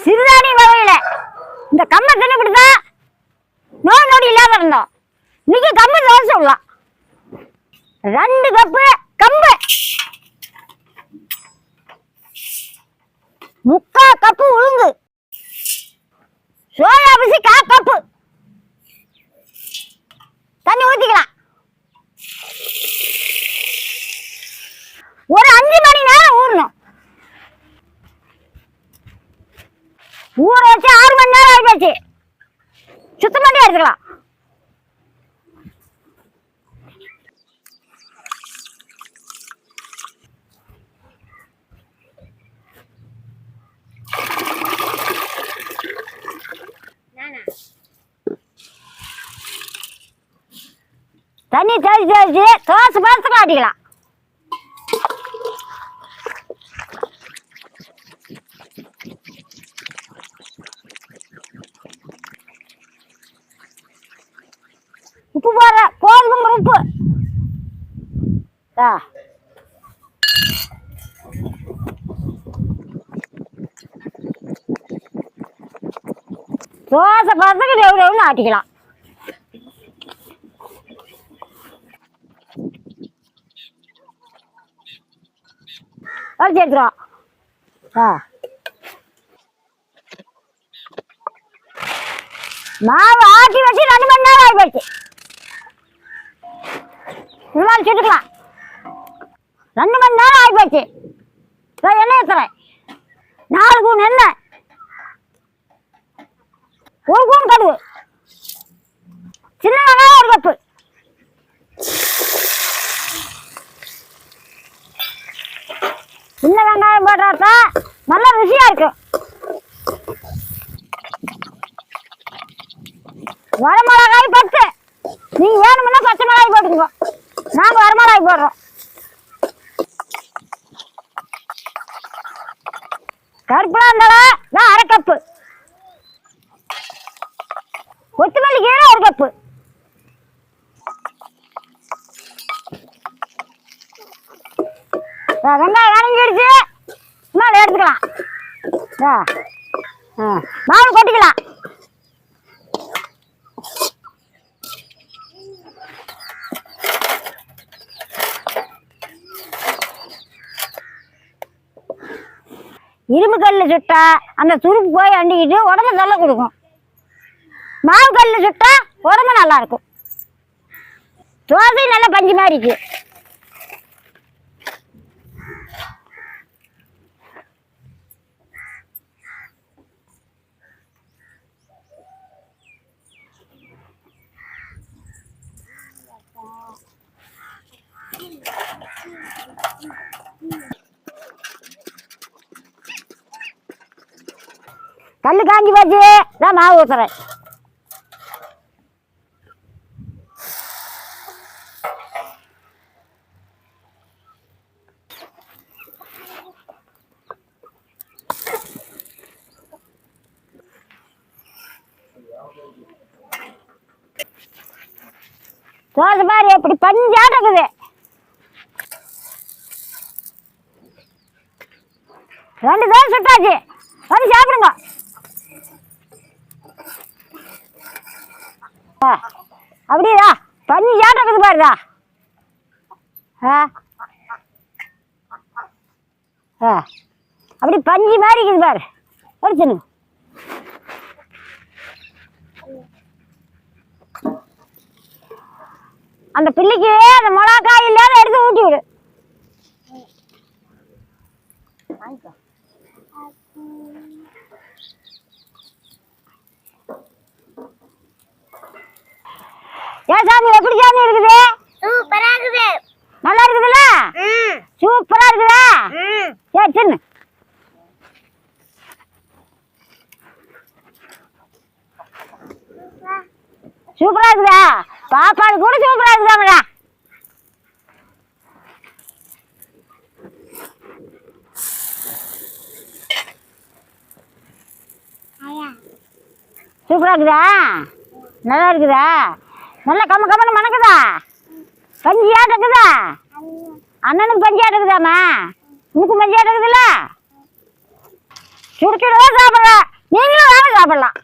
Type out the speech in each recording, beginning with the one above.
சிறுதானிய வகையில இந்த கம்பை தின்னுபிடிதான் நோய் நொடி இல்லாம இருந்தோம். இன்னைக்கு கம்பு தோசை விடலாம். 2 கப்பு கம்பு, 3/4 கப்பு உளுந்து, சோயா அரிசி 1/4 கப்பு தண்ணி ஊத்திக்கலாம். ஒரு 5 மணி நேரம் ஊறணும். ஊற வச்சு 6 மணி நேரம் ஆகிப்போச்சு. சுத்தம் பண்ணி எடுத்துக்கலாம். தண்ணி தெளிச்சு தோசை பார்த்து காட்டிக்கலாம். உப்பு போடுற கோதுமை உப்பு தோசை பார்த்துக்கு எவ்வளோன்னு ஆட்டிக்கலாம். வரைச்சி எடுத்துருவோம். மாவு ஆட்டி வச்சு 2 மணி நேரம் ஆகி போச்சு. இது மாதிரி சுட்டுக்கலாம். 2 மணி நேரம் ஆகி போச்சு. எண்ணெய் ஊற்றுறேன். 4 கூன் எண்ணெய், 1 கூன் கடுகு, சின்ன வெங்காயம் 1 கப்பு, சின்ன வெங்காயம் போட்டாதான் நல்ல ருசியா இருக்கும். வரமிளகாய் 10, நீங்க வேணும்னா பச்சை மிளகாய் போட்டுக்கோ. நாங்க வரமிளகாய் போடுறோம். கருப்புலாந்தழை 1/2 கப்பு, கொத்தமல்லி கீரை 1 கப்பு, வெங்காயம் வணங்கிடுச்சு. மேலே எடுத்துக்கலாம். மாவு கொட்டிக்கலாம். இரும்பு கல்லில் சுட்டா அந்த துருப்பு போய் அண்டிக்கிட்டு உடம்பு நல்லா கொடுக்கும். மாவு கல்லில் சுட்டா உடம்பு நல்லா இருக்கும். தோசை நல்லா பஞ்சு மாதிரி இருக்கு. கல்லு காஞ்சி போச்சு. தான் மாவு ஊத்துறேன். தோசை பாரு எப்படி பஞ்சாட்டம் இருக்குது. 2 தோசை சுட்டாச்சு. வந்து சாப்பிடுங்க. அப்படியா பஞ்சாட்டம் இருக்குது பாருதா. அப்படி பஞ்சு மாதிரி இருக்குது பாரு. படிச்சுன்னு அந்த பிள்ளைக்கு அந்த மிளகாய் இல்லாத எடுத்து ஊட்டி விடு. ஏன் சாமி எப்படி சாமி இருக்குது? சூப்பரா இருக்குது. நல்லா இருக்குதுல்ல? சூப்பரா இருக்குதா? சரி தின்னு. சூப்பரா இருக்குதா? பாப்பாடு கூட சூப்பரா இருக்குதாமடா. சூப்பரா இருக்குதா? நல்லா இருக்குதா? நல்லா கம்ம கம்மன்னு மணக்குதா? பஞ்சியாட்டம் இருக்குதா? அண்ணனுக்கு பஞ்சியாட்டம் இருக்குதாம்மா? உனக்கு பஞ்சியாட்டம் இருக்குதுல்ல? சுடு சுடுதான் சாப்பிட்ற. நீங்களும் வாங்க சாப்பிடலாம்.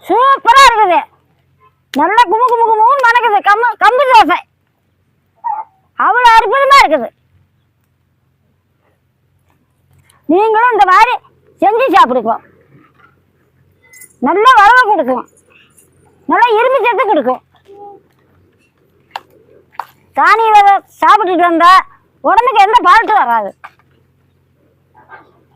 சூப்பரா இருக்குது. நல்லா குமு குமு குமுன்னு மணக்குது. கம்பு தோசை அவ்வளோ அற்புதமா இருக்குது. நீங்களும் இந்த மாதிரி செஞ்சு சாப்பிடுங்க. நல்ல வரவை கொடுக்கும், நல்லா இரும்பு சத்து கொடுக்கும். தானிய விதை சாப்பிட்டுட்டு வந்தா உடம்புக்கு எந்த பால்ட்டும் வராது.